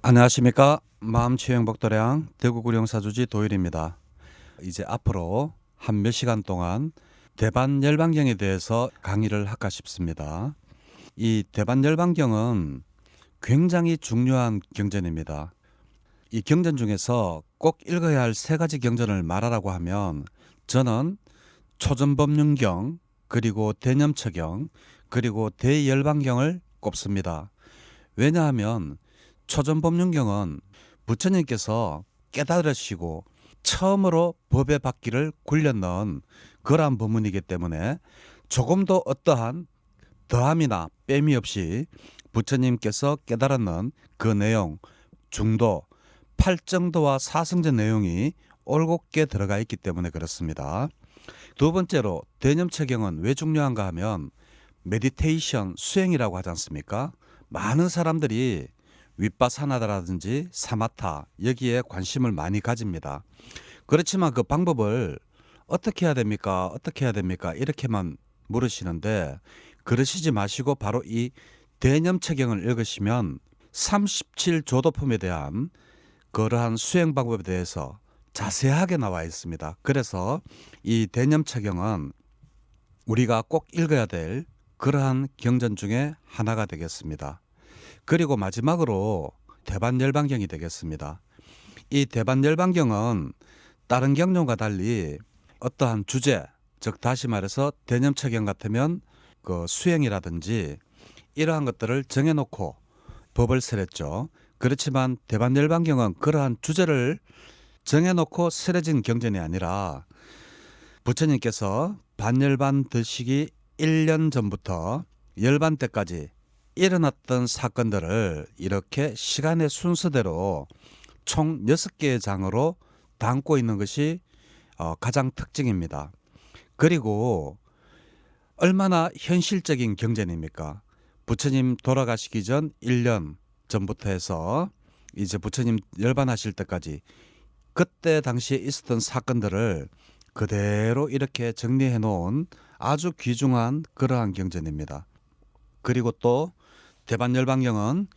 안녕하십니까. 마음치유행복도량 대구구룡사주지 도일입니다. 이제 앞으로 한 몇 시간 동안 대반열반경에 대해서 강의를 할까 싶습니다. 이 대반열반경은 굉장히 중요한 경전입니다. 이 경전 중에서 꼭 읽어야 할 세 가지 경전을 말하라고 하면 저는 초전법륜경, 그리고 대념처경, 그리고 대열반경을 꼽습니다. 왜냐하면 초전법륜경은 부처님께서 깨달으시고 처음으로 법의 바퀴를 굴려 넣은 그러한 법문이기 때문에 조금도 어떠한 더함이나 뺨이 없이 부처님께서 깨달았는 그 내용, 중도, 팔정도와 사성전 내용이 올곧게 들어가 있기 때문에 그렇습니다. 두 번째로 대념처경은 왜 중요한가 하면 메디테이션, 수행이라고 하지 않습니까? 많은 사람들이 윗바사나다라든지 사마타 여기에 관심을 많이 가집니다. 그렇지만 그 방법을 어떻게 해야 됩니까? 어떻게 해야 됩니까? 이렇게만 물으시는데 그러시지 마시고 바로 이 대념처경을 읽으시면 37조도품에 대한 그러한 수행 방법에 대해서 자세하게 나와 있습니다. 그래서 이 대념처경은 우리가 꼭 읽어야 될 그러한 경전 중에 하나가 되겠습니다. 그리고 마지막으로 대반열반경이 되겠습니다. 이 대반열반경은 다른 경전과 달리 어떠한 주제, 즉 다시 말해서 대념처경 같으면 그 수행이라든지 이러한 것들을 정해놓고 법을 설했죠. 그렇지만 대반열반경은 그러한 주제를 정해놓고 설해진 경전이 아니라 부처님께서 반열반 드시기 1년 전부터 열반 때까지 일어났던 사건들을 이렇게 시간의 순서대로 총 6개의 장으로 담고 있는 것이 가장 특징입니다. 그리고 얼마나 현실적인 경전입니까? 부처님 돌아가시기 전 1년 전부터 해서 이제 부처님 열반하실 때까지 그때 당시에 있었던 사건들을 그대로 이렇게 정리해 놓은 아주 귀중한 그러한 경전입니다. 그리고 또 대반열반경은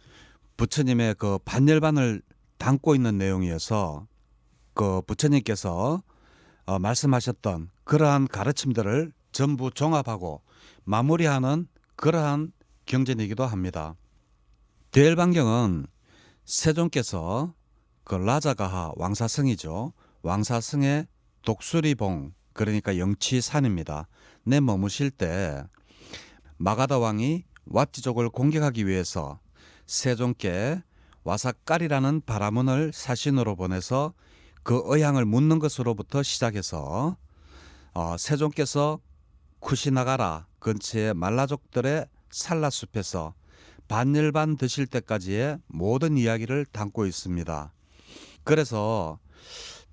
부처님의 그 반열반을 담고 있는 내용이어서 그 부처님께서 말씀하셨던 그러한 가르침들을 전부 종합하고 마무리하는 그러한 경전이기도 합니다. 대열반경은 세존께서 그 라자가하 왕사성이죠. 왕사성의 독수리봉, 그러니까 영치산입니다. 내 머무실 때 마가다 왕이 왓지족을 공격하기 위해서 세존께 와사까리라는 바라문을 사신으로 보내서 그 의향을 묻는 것으로부터 시작해서 세존께서 쿠시나가라 근처의 말라족들의 살라숲에서 반열반 드실 때까지의 모든 이야기를 담고 있습니다. 그래서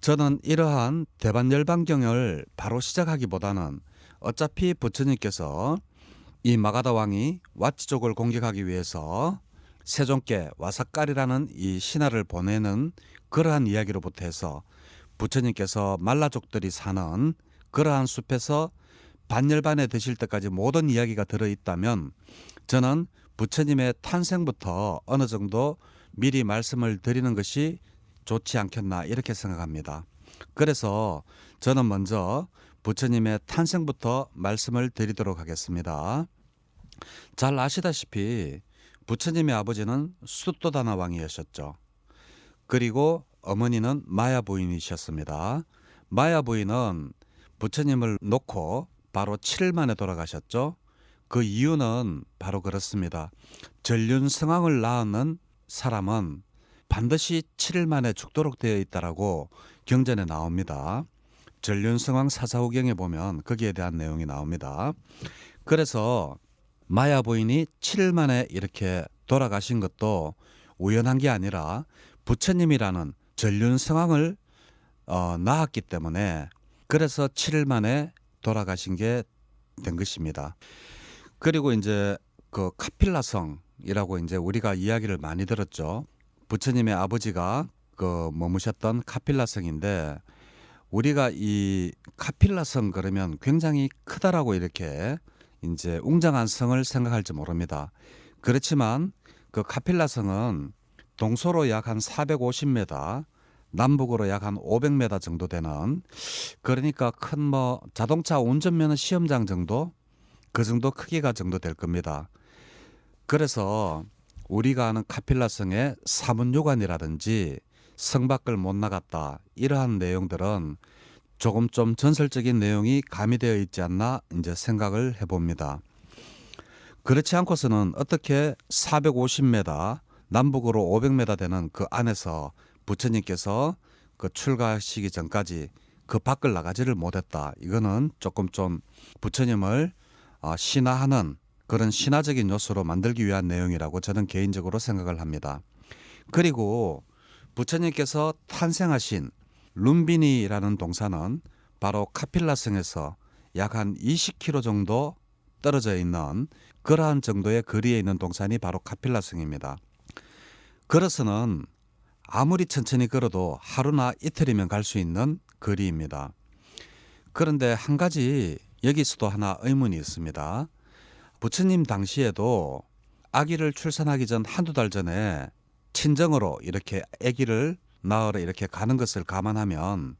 저는 이러한 대반열반경을 바로 시작하기보다는 어차피 부처님께서 이 마가다 왕이 왓지족을 공격하기 위해서 세존께 와사까리라는 이 신하를 보내는 그러한 이야기로부터 해서 부처님께서 말라족들이 사는 그러한 숲에서 반열반에 드실 때까지 모든 이야기가 들어있다면 저는 부처님의 탄생부터 어느 정도 미리 말씀을 드리는 것이 좋지 않겠나 이렇게 생각합니다. 그래서 저는 먼저 부처님의 탄생부터 말씀을 드리도록 하겠습니다. 잘 아시다시피 부처님의 아버지는 수또다나 왕이셨죠. 그리고 어머니는 마야 부인이셨습니다. 마야 부인은 부처님을 놓고 바로 7일 만에 돌아가셨죠. 그 이유는 바로 그렇습니다. 전륜성왕을 낳는 사람은 반드시 7일 만에 죽도록 되어 있다라고 경전에 나옵니다. 전륜성왕 사사후경에 보면 거기에 대한 내용이 나옵니다. 그래서 마야 부인이 7일 만에 이렇게 돌아가신 것도 우연한 게 아니라 부처님이라는 전륜성왕을 낳았기 때문에 그래서 7일 만에 돌아가신 게 된 것입니다. 그리고 이제 그 카필라성이라고 이제 우리가 이야기를 많이 들었죠. 부처님의 아버지가 그 머무셨던 카필라성인데 우리가 이 카필라성 그러면 굉장히 크다라고 이렇게 이제 웅장한 성을 생각할지 모릅니다. 그렇지만 그 카필라성은 동서로 약 한 450m, 남북으로 약 한 500m 정도 되는, 그러니까 큰 뭐 자동차 운전면허 시험장 정도, 그 정도 크기가 정도 될 겁니다. 그래서 우리가 아는 카필라성의 사문요관이라든지 성 밖을 못 나갔다, 이러한 내용들은 조금 좀 전설적인 내용이 가미되어 있지 않나 이제 생각을 해봅니다. 그렇지 않고서는 어떻게 450m, 남북으로 500m 되는 그 안에서 부처님께서 그 출가하시기 전까지 그 밖을 나가지를 못했다. 이거는 조금 좀 부처님을 신화하는 그런 신화적인 요소로 만들기 위한 내용이라고 저는 개인적으로 생각을 합니다. 그리고 부처님께서 탄생하신 룸비니라는 동산은 바로 카필라성에서 약 한 20km 정도 떨어져 있는 그러한 정도의 거리에 있는 동산이 바로 카필라성입니다. 걸어서는 아무리 천천히 걸어도 하루나 이틀이면 갈 수 있는 거리입니다. 그런데 한 가지 여기서도 하나 의문이 있습니다. 부처님 당시에도 아기를 출산하기 전 한두 달 전에 친정으로 이렇게 아기를 낳으러 이렇게 가는 것을 감안하면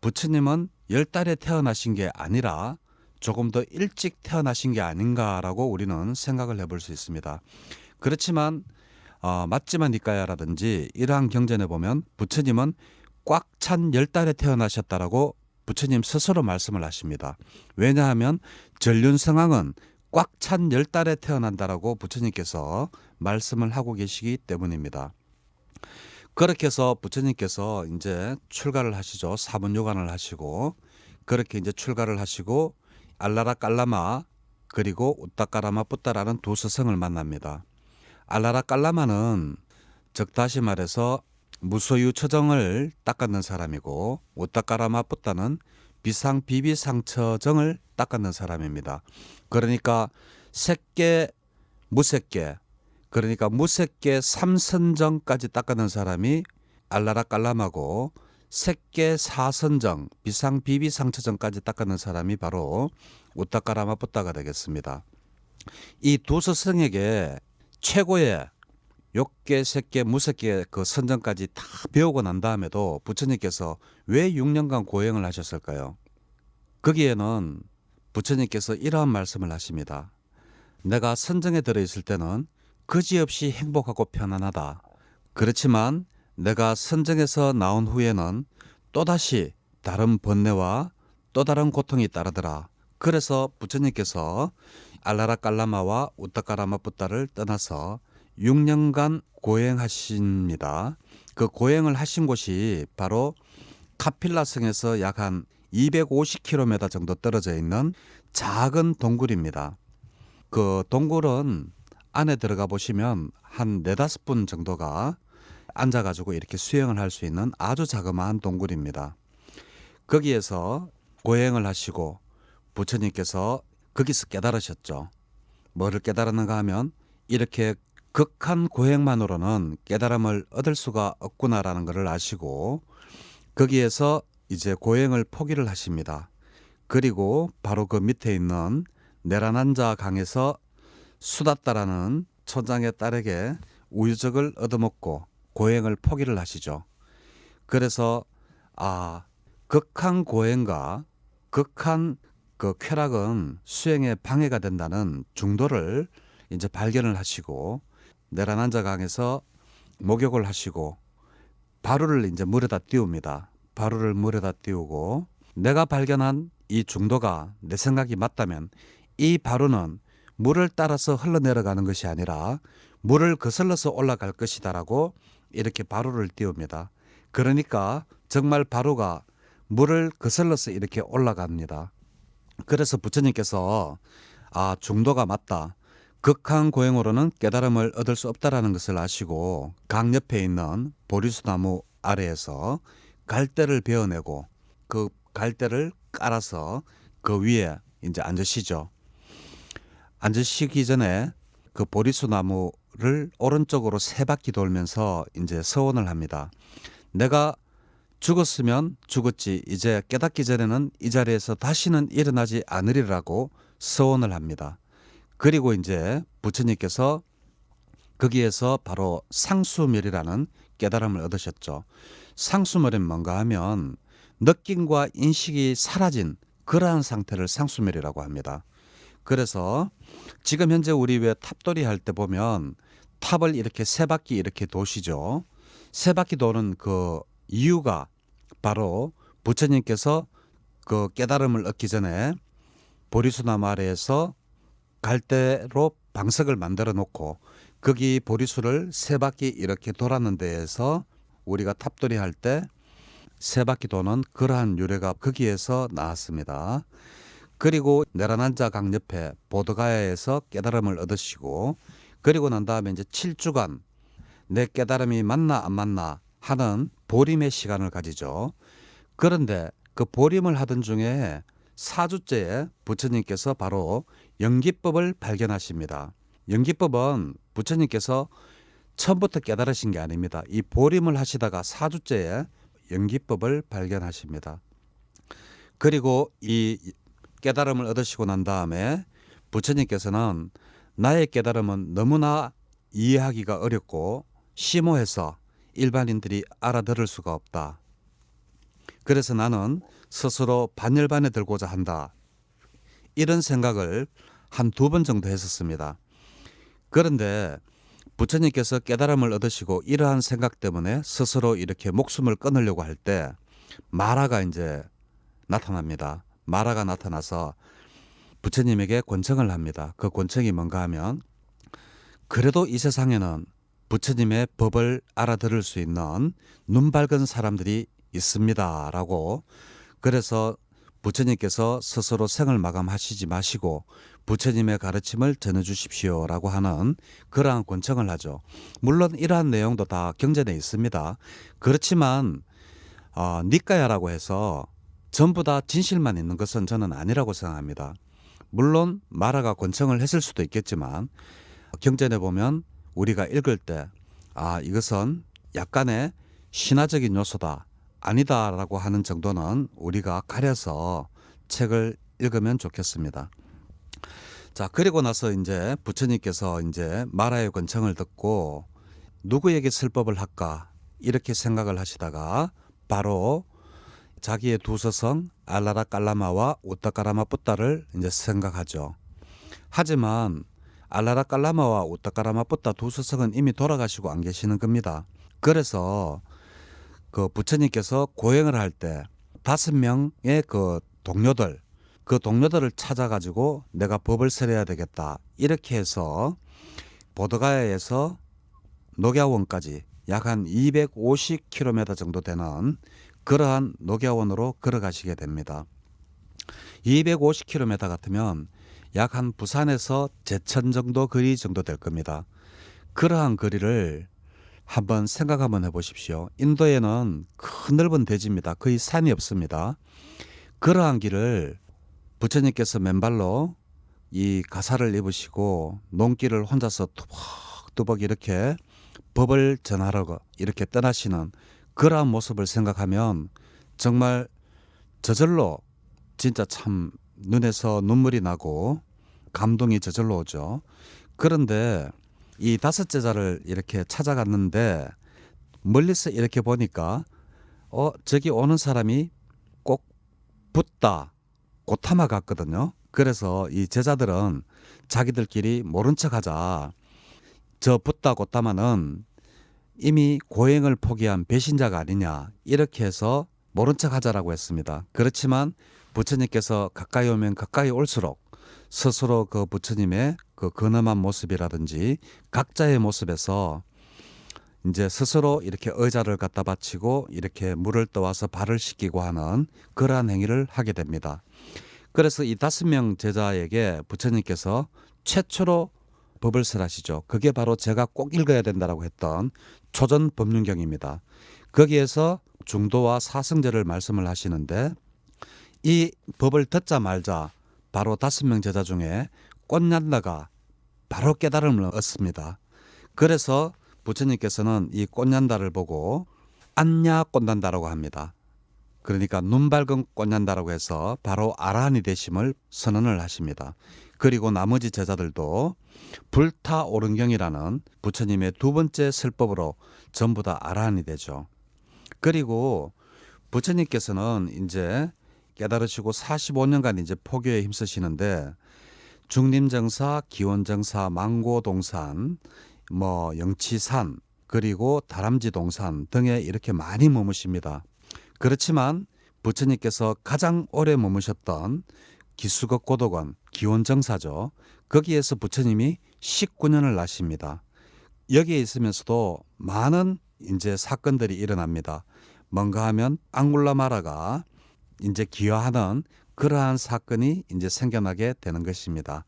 부처님은 10달에 태어나신 게 아니라 조금 더 일찍 태어나신 게 아닌가라고 우리는 생각을 해볼 수 있습니다. 그렇지만 맞지마 니까야라든지 이러한 경전에 보면 부처님은 꽉 찬 10달에 태어나셨다라고 부처님 스스로 말씀을 하십니다. 왜냐하면 전륜성왕은 꽉 찬 10달에 태어난다라고 부처님께서 말씀을 하고 계시기 때문입니다. 그렇게 해서 부처님께서 이제 출가를 하시죠. 사문요관을 하시고 그렇게 이제 출가를 하시고 알라라 깔라마 그리고 우따까라마 뿌따라는 두 스승을 만납니다. 알라라 깔라마는 즉 다시 말해서 무소유 처정을 닦았는 사람이고 우따까라마 뿌따는 비상 비비상처정을 닦았는 사람입니다. 그러니까 색계 무색계 그러니까 무색계 삼선정까지 닦아낸 사람이 알라라 깔라마고 색계 사선정 비상 비비상처정까지 닦아낸 사람이 바로 우따까라마 뿌따가 되겠습니다. 이 두 스승에게 최고의 욕계, 색계, 무색계 그 선정까지 다 배우고 난 다음에도 부처님께서 왜 6년간 고행을 하셨을까요? 거기에는 부처님께서 이러한 말씀을 하십니다. 내가 선정에 들어있을 때는 그지없이 행복하고 편안하다. 그렇지만 내가 선정에서 나온 후에는 또다시 다른 번뇌와 또 다른 고통이 따르더라. 그래서 부처님께서 알라라 깔라마와 우따까라마 뿌따를 떠나서 6년간 고행하십니다. 그 고행을 하신 곳이 바로 카필라성에서 약 한 250km 정도 떨어져 있는 작은 동굴입니다. 그 동굴은 안에 들어가 보시면 한 4-5분 정도가 앉아가지고 이렇게 수영을 할 수 있는 아주 자그마한 동굴입니다. 거기에서 고행을 하시고 부처님께서 거기서 깨달으셨죠. 뭐를 깨달았는가 하면 이렇게 극한 고행만으로는 깨달음을 얻을 수가 없구나라는 것을 아시고 거기에서 이제 고행을 포기를 하십니다. 그리고 바로 그 밑에 있는 네라난자 강에서 수다따라는 촌장의 딸에게 우유적을 얻어먹고 고행을 포기를 하시죠. 그래서 극한 고행과 극한 그 쾌락은 수행에 방해가 된다는 중도를 이제 발견을 하시고 네라난자 강에서 목욕을 하시고 바루를 이제 물에다 띄웁니다. 바루를 물에다 띄우고 내가 발견한 이 중도가 내 생각이 맞다면 이 바루는 물을 따라서 흘러내려가는 것이 아니라 물을 거슬러서 올라갈 것이다라고 이렇게 바루를 띄웁니다. 그러니까 정말 바루가 물을 거슬러서 이렇게 올라갑니다. 그래서 부처님께서 중도가 맞다. 극한 고행으로는 깨달음을 얻을 수 없다라는 것을 아시고 강 옆에 있는 보리수나무 아래에서 갈대를 베어내고 그 갈대를 깔아서 그 위에 이제 앉으시죠. 앉으시기 전에 그 보리수나무를 오른쪽으로 3바퀴 돌면서 이제 서원을 합니다. 내가 죽었으면 죽었지 이제 깨닫기 전에는 이 자리에서 다시는 일어나지 않으리라고 서원을 합니다. 그리고 이제 부처님께서 거기에서 바로 상수멸이라는 깨달음을 얻으셨죠. 상수멸은 뭔가 하면 느낌과 인식이 사라진 그러한 상태를 상수멸이라고 합니다. 그래서 지금 현재 우리 왜 탑돌이 할 때 보면 탑을 이렇게 세 바퀴 이렇게 도시죠. 세 바퀴 도는 그 이유가 바로 부처님께서 그 깨달음을 얻기 전에 보리수나무 아래에서 갈대로 방석을 만들어 놓고 거기 보리수를 세 바퀴 이렇게 돌았는 데에서 우리가 탑돌이 할 때 세 바퀴 도는 그러한 유래가 거기에서 나왔습니다. 그리고 내란한자 강 옆에 보드가야에서 깨달음을 얻으시고 그리고 난 다음에 이제 7주간 내 깨달음이 맞나 안 맞나 하는 보림의 시간을 가지죠. 그런데 그 보림을 하던 중에 4주째에 부처님께서 바로 연기법을 발견하십니다. 연기법은 부처님께서 처음부터 깨달으신 게 아닙니다. 이 보림을 하시다가 4주째에 연기법을 발견하십니다. 그리고 이 깨달음을 얻으시고 난 다음에 부처님께서는 나의 깨달음은 너무나 이해하기가 어렵고 심오해서 일반인들이 알아들을 수가 없다. 그래서 나는 스스로 반열반에 들고자 한다. 이런 생각을 한 2번 정도 했었습니다. 그런데 부처님께서 깨달음을 얻으시고 이러한 생각 때문에 스스로 이렇게 목숨을 끊으려고 할 때 마라가 이제 나타납니다. 마라가 나타나서 부처님에게 권청을 합니다. 그 권청이 뭔가 하면 그래도 이 세상에는 부처님의 법을 알아들을 수 있는 눈 밝은 사람들이 있습니다. 라고 그래서 부처님께서 스스로 생을 마감하시지 마시고 부처님의 가르침을 전해주십시오 라고 하는 그러한 권청을 하죠. 물론 이러한 내용도 다 경전에 있습니다. 그렇지만 니까야라고 해서 전부 다 진실만 있는 것은 저는 아니라고 생각합니다. 물론 마라가 권청을 했을 수도 있겠지만 경전에 보면 우리가 읽을 때 이것은 약간의 신화적인 요소다 아니다라고 하는 정도는 우리가 가려서 책을 읽으면 좋겠습니다. 자, 그리고 나서 이제 부처님께서 이제 마라의 권청을 듣고 누구에게 설법을 할까 이렇게 생각을 하시다가 바로 자기의 두 스승 알라라 깔라마와 우따까라마 붓다를 이제 생각하죠. 하지만 알라라 깔라마와 우따까라마 붓다 두 스승은 이미 돌아가시고 안 계시는 겁니다. 그래서 그 부처님께서 고행을 할 때 5명의 그 동료들을 찾아가지고 내가 법을 설해야 되겠다. 이렇게 해서 보드가야에서 녹야원까지 약 한 250km 정도 되는 그러한 녹야원으로 걸어가시게 됩니다. 250km 같으면 약 한 부산에서 제천 정도 거리 정도 될 겁니다. 그러한 거리를 한번 생각 한번 해보십시오. 인도에는 큰 넓은 대지입니다. 거의 산이 없습니다. 그러한 길을 부처님께서 맨발로 이 가사를 입으시고 농길을 혼자서 투벅투벅 이렇게 법을 전하러 이렇게 떠나시는 그러한 모습을 생각하면 정말 저절로 진짜 참 눈에서 눈물이 나고 감동이 저절로 오죠. 그런데 이 5 제자를 이렇게 찾아갔는데 멀리서 이렇게 보니까 저기 오는 사람이 꼭 붓다 고타마 같거든요. 그래서 이 제자들은 자기들끼리 모른 척하자. 저 붓다 고타마는 이미 고행을 포기한 배신자가 아니냐 이렇게 해서 모른 척하자라고 했습니다. 그렇지만 부처님께서 가까이 오면 가까이 올수록 스스로 그 부처님의 그 근엄한 모습이라든지 각자의 모습에서 이제 스스로 이렇게 의자를 갖다 바치고 이렇게 물을 떠와서 발을 씻기고 하는 그러한 행위를 하게 됩니다. 그래서 이 5명 제자에게 부처님께서 최초로 법을 설하시죠. 그게 바로 제가 꼭 읽어야 된다라고 했던 초전 법륜경입니다. 거기에서 중도와 사성제를 말씀을 하시는데 이 법을 듣자 말자 바로 5명 제자 중에 꽃얀다가 바로 깨달음을 얻습니다. 그래서 부처님께서는 이 꽃얀다를 보고 안냐 꽃난다라고 합니다. 그러니까 눈 밝은 꽃난다라고 해서 바로 아라한이 되심을 선언을 하십니다. 그리고 나머지 제자들도 불타오른경이라는 부처님의 두 번째 설법으로 전부 다 아라한이 되죠. 그리고 부처님께서는 이제 깨달으시고 45년간 이제 포교에 힘쓰시는데 중림정사, 기원정사, 망고동산, 영치산, 그리고 다람쥐동산 등에 이렇게 많이 머무십니다. 그렇지만 부처님께서 가장 오래 머무셨던 기수급 고도관, 기원정사죠. 거기에서 부처님이 19년을 나십니다. 여기에 있으면서도 많은 이제 사건들이 일어납니다. 뭔가 하면 앙굴라마라가 이제 기여하는 그러한 사건이 이제 생겨나게 되는 것입니다.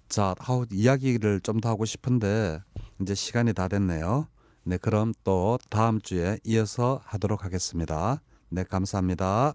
자, 이야기를 좀 더 하고 싶은데 이제 시간이 다 됐네요. 네, 그럼 또 다음 주에 이어서 하도록 하겠습니다. 네, 감사합니다.